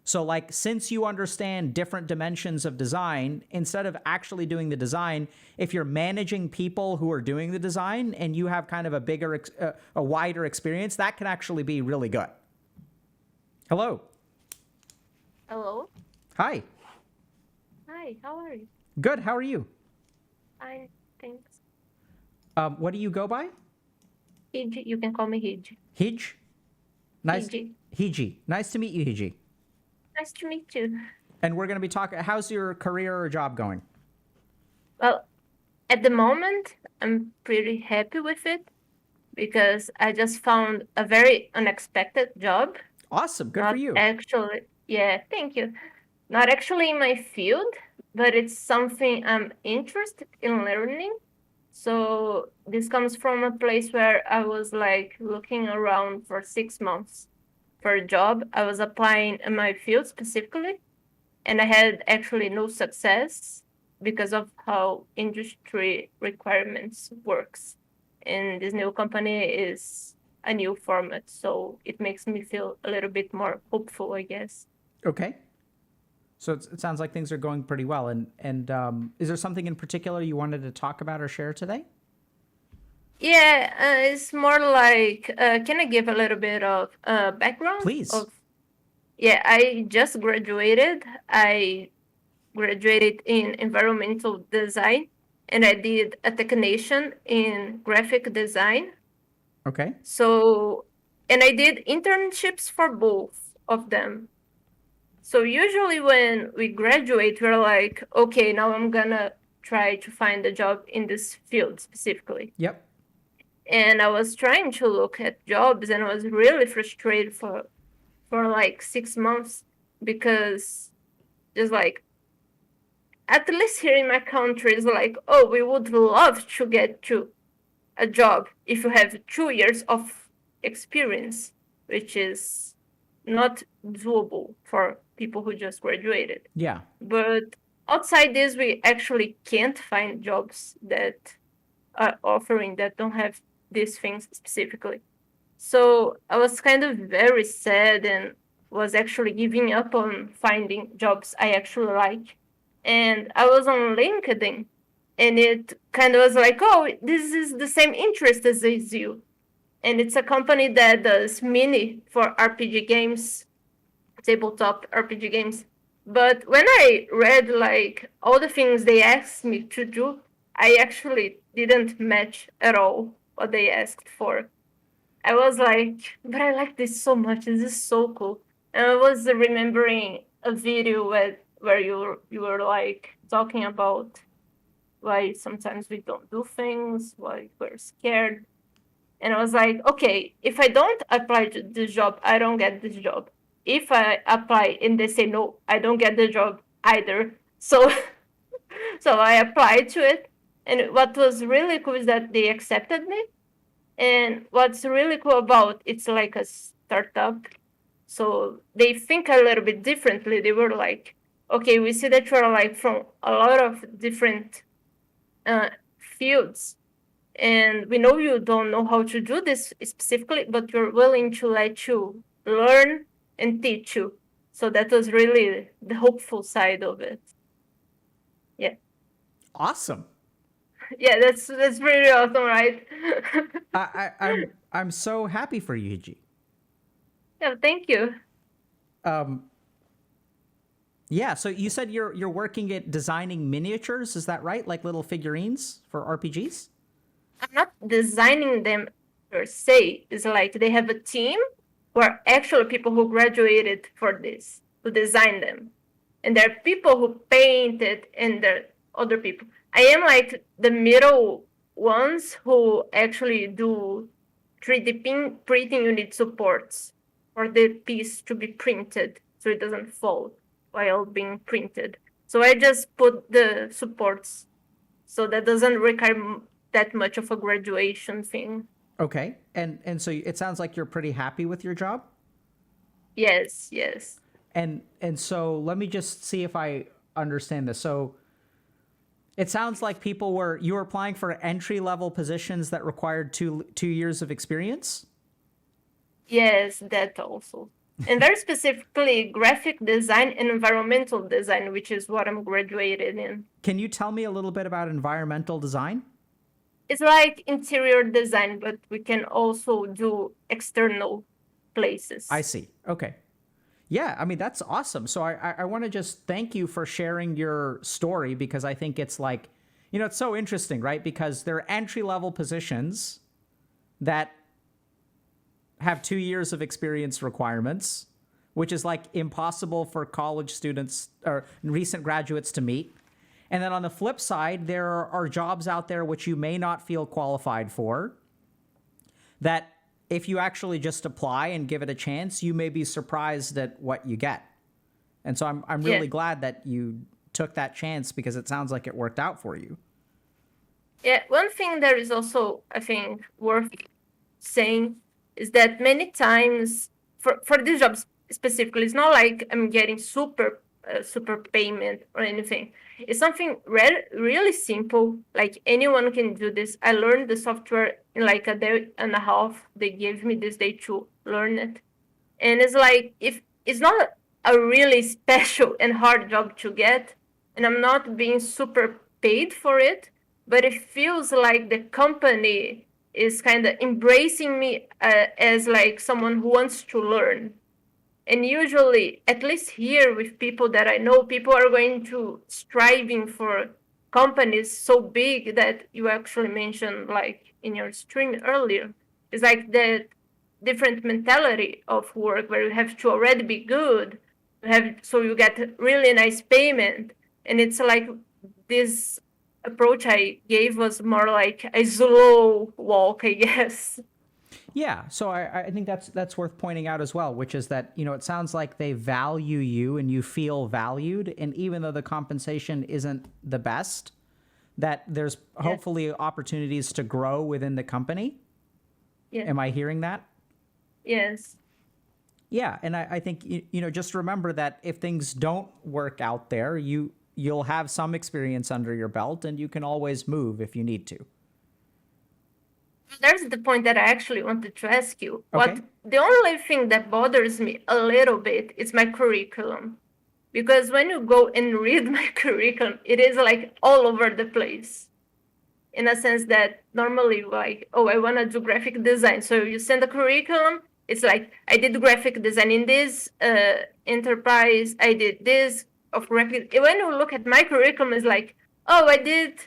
So like, since you understand different dimensions of design, instead of actually doing the design, if you're managing people who are doing the design and you have kind of a bigger, a wider experience, that can actually be really good. Hello. Hello. Hi. Hi, how are you? Good. How are you? Fine, thanks. What do you go by? Hiji, you can call me Hiji. Hij? Nice. Hiji. Hiji. Nice to meet you, Hiji. Nice to meet you. And we're going to be talking, how's your career or job going? Well, at the moment, I'm pretty happy with it because I just found a very unexpected job. Awesome. Good for Not you. actually, yeah, thank you. Not actually in my field, but it's something I'm interested in learning. So this comes from a place where I was like looking around for 6 months for a job. I was applying in my field specifically, and I had actually no success because of how industry requirements works. And this new company is a new format, so it makes me feel a little bit more hopeful, I guess. Okay. So it sounds like things are going pretty well. And is there something in particular you wanted to talk about or share today? Yeah, it's more like, can I give a little bit of background Please. of? Yeah, I just graduated. I graduated in environmental design, and I did a technician in graphic design. Okay. So, and I did internships for both of them. So usually when we graduate, we're like, okay, now I'm gonna try to find a job in this field specifically. Yep. And I was trying to look at jobs, and I was really frustrated for like 6 months because just like, at least here in my country, it's like, oh, we would love to get you a job if you have 2 years of experience, which is not doable for people who just graduated. Yeah. But outside this, we actually can't find jobs that are offering that don't have these things specifically. So I was kind of very sad and was actually giving up on finding jobs I actually like. And I was on LinkedIn, and it kind of was like, oh, this is the same interest as you. And it's a company that does mini for RPG games, tabletop RPG games. But when I read like all the things they asked me to do, I actually didn't match at all what they asked for. I was like, but I like this so much. This is so cool. And I was remembering a video where you were like talking about why sometimes we don't do things, why we're scared. And I was like, okay, if I don't apply to this job, I don't get this job. If I apply and they say no, I don't get the job either. So so I applied to it. And what was really cool is that they accepted me. And what's really cool about it's like a startup. So they think a little bit differently. They were like, okay, we see that you're like from a lot of different fields, and we know you don't know how to do this specifically, but we're willing to let you learn and teach you. So that was really the hopeful side of it. Yeah. Awesome. Yeah, that's pretty awesome, right? I'm so happy for you, Hiji. Yeah, thank you. Um, yeah. So you said you're working at designing miniatures. Is that right? Like little figurines for RPGs? I'm not designing them per se. It's like they have a team where actually people who graduated for this to design them. And there are people who paint it, and there are other people. I am like the middle ones who actually do 3D printing unit supports for the piece to be printed so it doesn't fall while being printed. So I just put the supports, so that doesn't require that much of a graduation thing. Okay. And so it sounds like you're pretty happy with your job. Yes, yes. And so let me just see if I understand this. So it sounds like you were applying for entry level positions that required two years of experience. Yes, that also. and very specifically graphic design and environmental design, which is what I'm graduated in. Can you tell me a little bit about environmental design? It's like interior design, but we can also do external places. I see. Okay. Yeah, I mean, that's awesome. So I want to just thank you for sharing your story, because I think it's like, it's so interesting, right? Because there are entry-level positions that have 2 years of experience requirements, which is like impossible for college students or recent graduates to meet. And then on the flip side, there are jobs out there which you may not feel qualified for, that if you actually just apply and give it a chance, you may be surprised at what you get. And so I'm really glad that you took that chance, because it sounds like it worked out for you. Yeah, one thing that is also, I think, worth saying is that many times for these jobs specifically, it's not like I'm getting super payment or anything. It's something really simple. Like anyone can do this. I learned the software in like a day and a half. They gave me this day to learn it, and it's like, if it's not a really special and hard job to get, and I'm not being super paid for it, but it feels like the company is kind of embracing me as like someone who wants to learn. And usually, at least here with people that I know, people are going to striving for companies so big that you actually mentioned, like in your stream earlier. It's like the different mentality of work where you have to already be good, so you get really nice payment. And it's like this approach I gave was more like a slow walk, I guess. Yeah, so I think that's worth pointing out as well, which is that, it sounds like they value you and you feel valued. And even though the compensation isn't the best, that there's hopefully opportunities to grow within the company. Yeah. Am I hearing that? Yes. Yeah, and I think, just remember that if things don't work out there, you'll have some experience under your belt, and you can always move if you need to. There's the point that I actually wanted to ask you. Okay. The only thing that bothers me a little bit is my curriculum. Because when you go and read my curriculum, it is like all over the place. In a sense that normally, like, oh, I want to do graphic design. So you send a curriculum, it's like, I did graphic design in this enterprise, I did this of graphic. When you look at my curriculum, it's like, oh, I did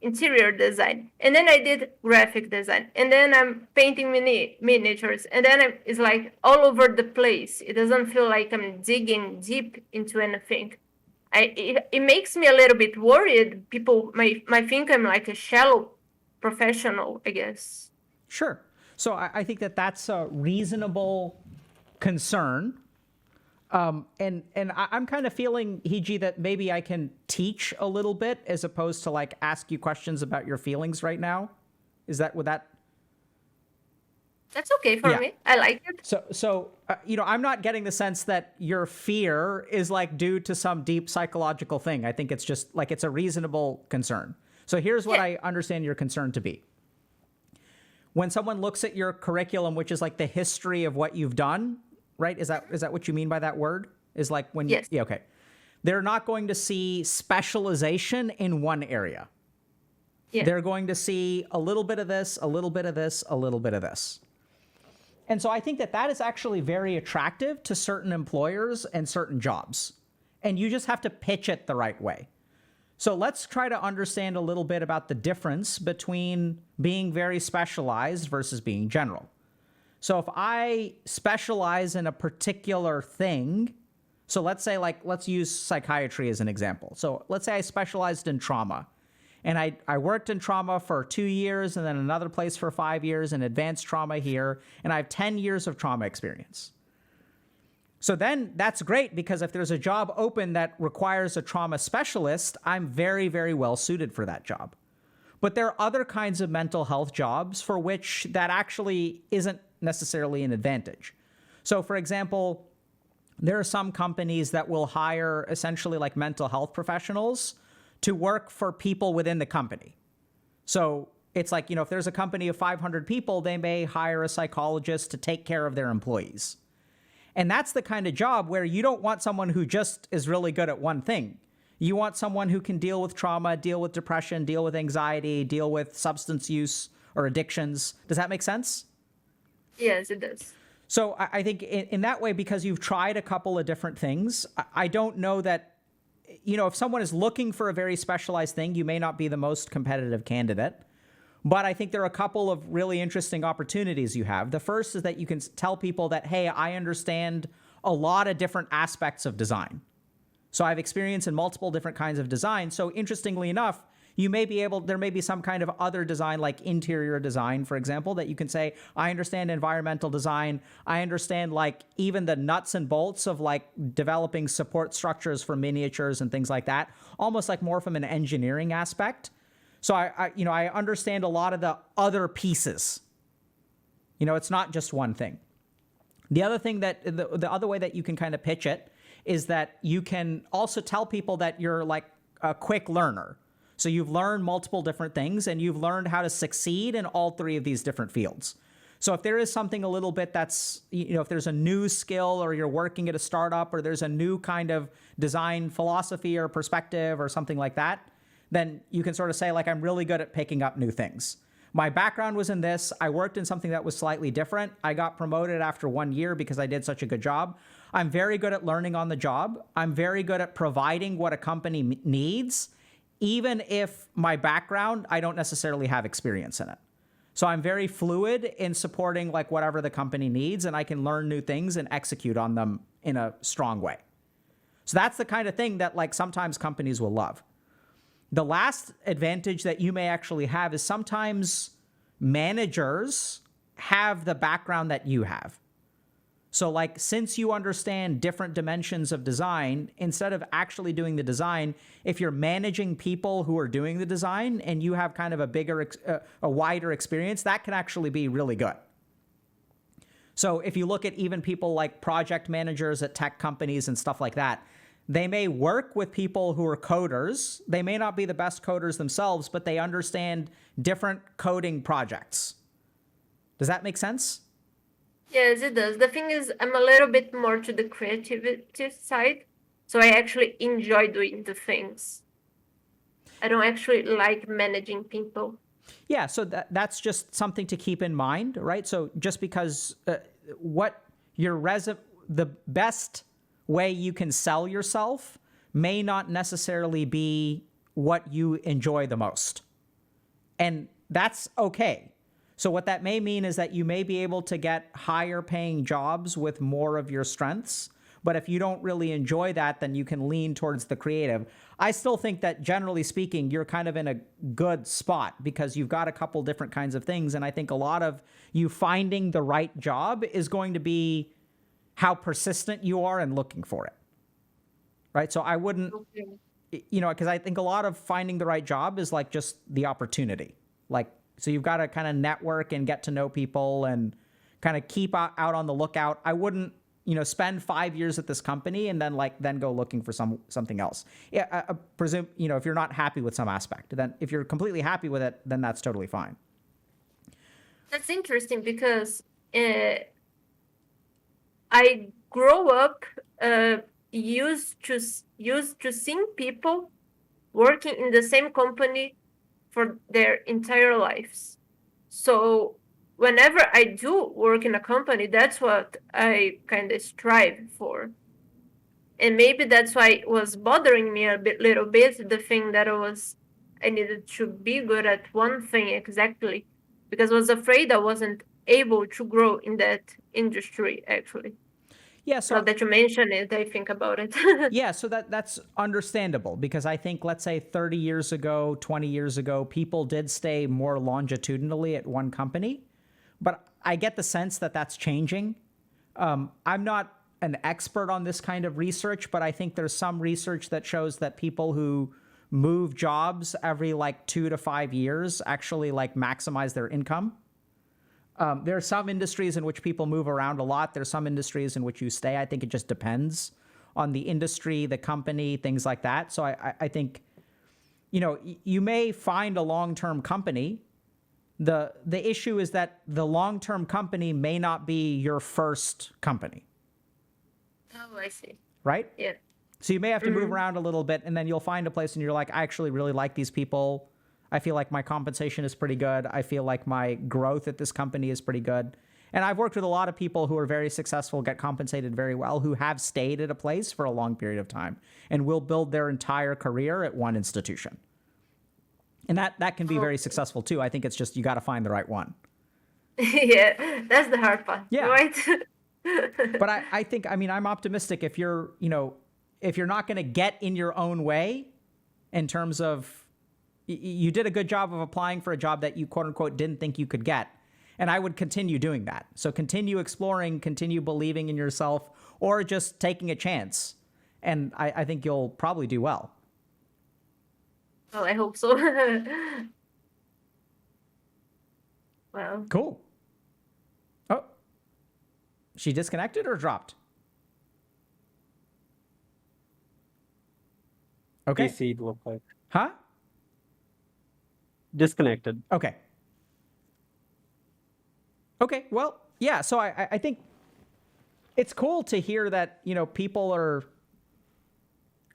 interior design, and then I did graphic design, and then I'm painting miniatures, and then it's like all over the place. It doesn't feel like I'm digging deep into anything. It makes me a little bit worried. People might think I'm like a shallow professional, I guess. Sure. So I think that's a reasonable concern. And I'm kind of feeling, Hiji, that maybe I can teach a little bit as opposed to like ask you questions about your feelings right now. Would that? That's okay for me. I like it. So I'm not getting the sense that your fear is like due to some deep psychological thing. I think it's just like, it's a reasonable concern. So here's what I understand your concern to be. When someone looks at your curriculum, which is like the history of what you've done, right? Is that what you mean by that word? Is like when you, yeah, okay. They're not going to see specialization in one area. Yeah. They're going to see a little bit of this, a little bit of this, a little bit of this. And so I think that is actually very attractive to certain employers and certain jobs. And you just have to pitch it the right way. So let's try to understand a little bit about the difference between being very specialized versus being general. So if I specialize in a particular thing, so let's say, like, let's use psychiatry as an example. So let's say I specialized in trauma, and I worked in trauma for 2 years, and then another place for 5 years, and advanced trauma here, and I have 10 years of trauma experience. So then that's great, because if there's a job open that requires a trauma specialist, I'm very, very well suited for that job. But there are other kinds of mental health jobs for which that actually isn't necessarily an advantage. So for example, there are some companies that will hire essentially like mental health professionals to work for people within the company. So it's like, if there's a company of 500 people, they may hire a psychologist to take care of their employees. And that's the kind of job where you don't want someone who just is really good at one thing. You want someone who can deal with trauma, deal with depression, deal with anxiety, deal with substance use or addictions. Does that make sense? Yes, it does. So I think in that way, because you've tried a couple of different things, I don't know that, if someone is looking for a very specialized thing, you may not be the most competitive candidate. But I think there are a couple of really interesting opportunities you have. The first is that you can tell people that, hey, I understand a lot of different aspects of design. So I have experience in multiple different kinds of design. So interestingly enough, there may be some kind of other design, like interior design, for example, that you can say, I understand environmental design. I understand like even the nuts and bolts of like developing support structures for miniatures and things like that, almost like more from an engineering aspect. So I understand a lot of the other pieces. It's not just one thing. The other thing the other way that you can kind of pitch it is that you can also tell people that you're like a quick learner. So you've learned multiple different things and you've learned how to succeed in all three of these different fields. So if there is something a little bit that's, if there's a new skill or you're working at a startup or there's a new kind of design philosophy or perspective or something like that, then you can sort of say, like, I'm really good at picking up new things. My background was in this. I worked in something that was slightly different. I got promoted after 1 year because I did such a good job. I'm very good at learning on the job. I'm very good at providing what a company needs, even if my background, I don't necessarily have experience in it. So I'm very fluid in supporting like whatever the company needs, and I can learn new things and execute on them in a strong way. So that's the kind of thing that like sometimes companies will love. The last advantage that you may actually have is sometimes managers have the background that you have. So like, since you understand different dimensions of design, instead of actually doing the design, if you're managing people who are doing the design and you have kind of a wider experience, that can actually be really good. So if you look at even people like project managers at tech companies and stuff like that, they may work with people who are coders. They may not be the best coders themselves, but they understand different coding projects. Does that make sense? Yes, it does. The thing is, I'm a little bit more to the creativity side, so I actually enjoy doing the things. I don't actually like managing people. Yeah, so that's just something to keep in mind, right? So just because the best way you can sell yourself may not necessarily be what you enjoy the most. And that's okay. So what that may mean is that you may be able to get higher paying jobs with more of your strengths. But if you don't really enjoy that, then you can lean towards the creative. I still think that generally speaking, you're kind of in a good spot because you've got a couple different kinds of things. And I think a lot of you finding the right job is going to be how persistent you are in looking for it. Right? So I wouldn't, because I think a lot of finding the right job is like just the opportunity. Like, so you've got to kind of network and get to know people and kind of keep out on the lookout. I wouldn't, spend 5 years at this company and then go looking for something else. Yeah, I presume, if you're not happy with some aspect, then if you're completely happy with it, then that's totally fine. That's interesting because I grew up used to seeing people working in the same company for their entire lives. So whenever I do work in a company, that's what I kind of strive for. And maybe that's why it was bothering me little bit, the thing that I needed to be good at one thing exactly, because I was afraid I wasn't able to grow in that industry, actually. Yeah, so now that you mention it, I think about it. Yeah, so that's understandable because I think, let's say 30 years ago, 20 years ago, people did stay more longitudinally at one company. But I get the sense that that's changing. I'm not an expert on this kind of research, but I think there's some research that shows that people who move jobs every like 2 to 5 years actually like maximize their income. There are some industries in which people move around a lot. There's some industries in which you stay. I think it just depends on the industry, the company, things like that. So I think, you may find a long-term company. The issue is that the long-term company may not be your first company. Oh, I see. right? Yeah. So you may have to move around a little bit, and then you'll find a place and you're like, I actually really like these people. I feel like my compensation is pretty good. I feel like my growth at this company is pretty good. And I've worked with a lot of people who are very successful, get compensated very well, who have stayed at a place for a long period of time and will build their entire career at one institution. And that can be very successful too. I think it's just you got to find the right one. Yeah, that's the hard part, Yeah. right? But I think, I mean, I'm optimistic if you're not going to get in your own way in terms of you did a good job of applying for a job that you quote unquote didn't think you could get. And I would continue doing that. So continue exploring, continue believing in yourself, or just taking a chance. And I think you'll probably do well. Well, I hope so. Well, Cool. Oh, she disconnected or dropped? Okay. PC it looked like. Huh? Disconnected. Okay. Okay. Well, yeah. So I think it's cool to hear that, people are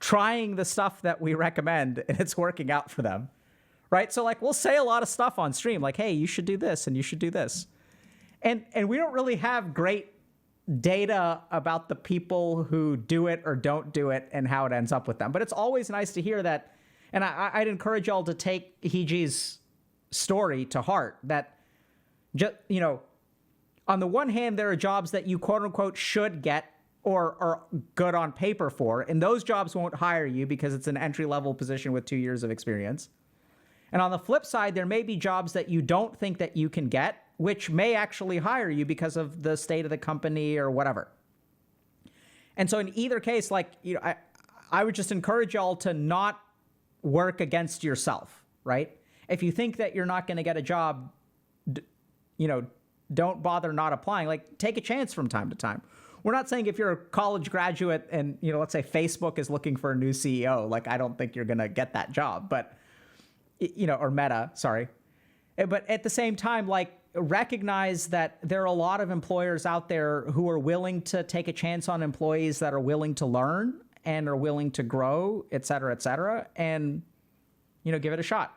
trying the stuff that we recommend and it's working out for them. Right. So like we'll say a lot of stuff on stream, like, hey, you should do this and you should do this. And we don't really have great data about the people who do it or don't do it and how it ends up with them. But it's always nice to hear that. And I'd encourage y'all to take Hiji's story to heart that just, on the one hand, there are jobs that you quote unquote should get or are good on paper for, and those jobs won't hire you because it's an entry level position with 2 years of experience. And on the flip side, there may be jobs that you don't think that you can get, which may actually hire you because of the state of the company or whatever. And so in either case, like, I would just encourage y'all to not work against yourself, right? If you think that you're not going to get a job, don't bother not applying. Like, take a chance from time to time. We're not saying if you're a college graduate and, let's say Facebook is looking for a new CEO, like, I don't think you're going to get that job, but, or Meta, sorry. But at the same time, like, recognize that there are a lot of employers out there who are willing to take a chance on employees that are willing to learn and are willing to grow, et cetera, and, give it a shot.